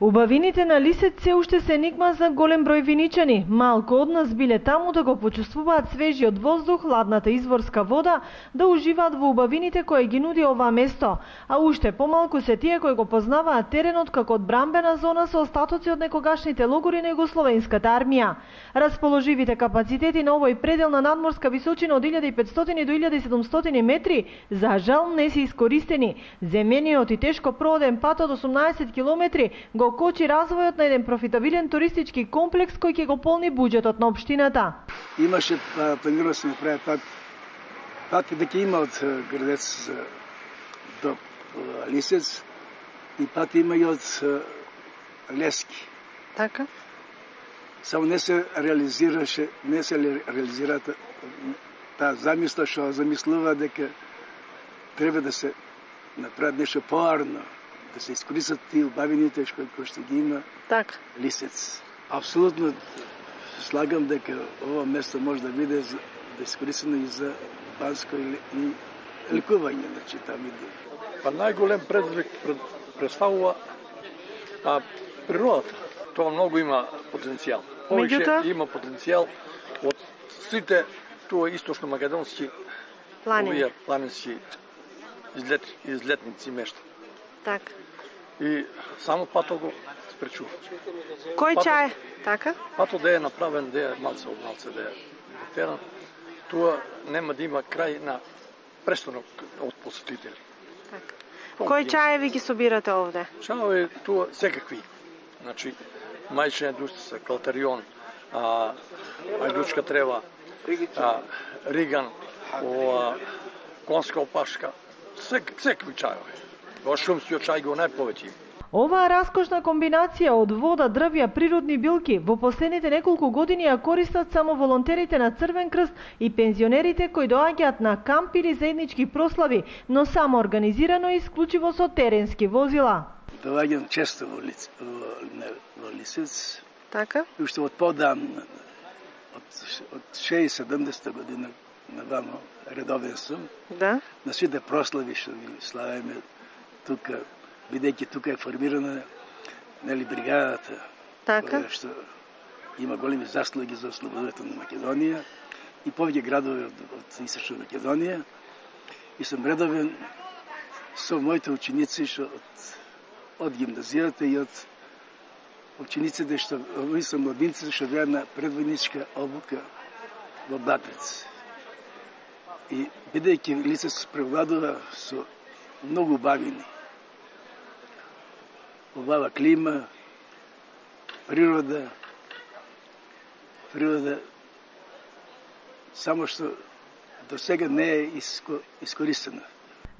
Убавините на Лисец се уште се енигма за голем број виничани. Малку од нас биле таму да го почувствуваат свежиот воздух, ладната изворска вода, да уживаат во убавините кои ги нуди ова место. А уште помалку се тие кои го познаваат теренот како одбранбена зона со остатоци од некогашните логори на Југословенската армија. Расположивите капацитети на овој предел на надморска височина од 1500 до 1700 метри за жал не се искористени. Земениот и тешко прооден пат од 18 километри го кочи развојот на еден профитабилен туристички комплекс кој ќе го полни буџетот на општината. Имаше планирано се направи пат да ќе има од Градец до Лисец и пат има и од Лески. Така? Само не се реализира таа замисла што замислува дека треба да се направи нешто поарно, да се искористат тие убавините кои што ги има Лисец. Апсолутно слагам дека ова место може да биде да искористено и за банско и лекување, значи таму иде. Па најголем предизвик представува природата. Тоа многу има потенцијал. Повеќе има потенцијал од сите тоа источно-македонски планински излетници места. Така. И само патот го спречува. Кој чај? Така? Патот да е направен, да е малце од малце, да е терен, тоа нема да има крај на престанок од посетители. Така. Кој чаеви ги собирате овде? Чаеви тоа секакви. Значи, мајчина дустица, калтарион, ајдучка трева, риган, конска опашка, секакви чаеви. Шумскиот чај го најповеќе. Оваа раскошна комбинација од вода, дрвја, природни билки во последните неколку години ја користат само волонтерите на Црвен крст и пензионерите кои доаѓаат на камп или заеднички прослави, но само организирано и исклучиво со теренски возила. Доаѓам често во Лисец. Така? И уште од подамна, од 60-70 година навамо редовен сум. Да. На сите прослави што ги славиме тука, бидејќи тука е формирана бригадата, така, што има големи заслуги за ослободувањето на Македонија и повеќе градови од Источна Македонија. И сум редовен со моите ученици што од гимназијата и од учениците што овие се младинци што беа на предвојничка обука во Батец. И бидејќи Лисец превладува со многу убавини. Убава клима, природа, само што до сега не е искористена.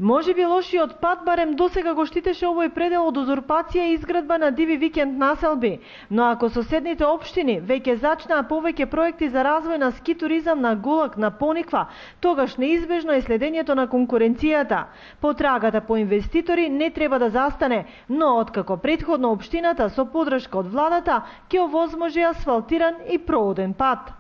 Може би лошиот пат барем досега го штитеше овој предел од узурпација и изградба на диви викенд населби, но ако соседните општини веќе зачнаа повеќе проекти за развој на ски туризам на Гулак, на Пониква, тогаш неизбежно е следењето на конкуренцијата. Потрагата по инвеститори не треба да застане, но откако претходно општината со подршка од владата ќе овозможи асфалтиран и прооден пат.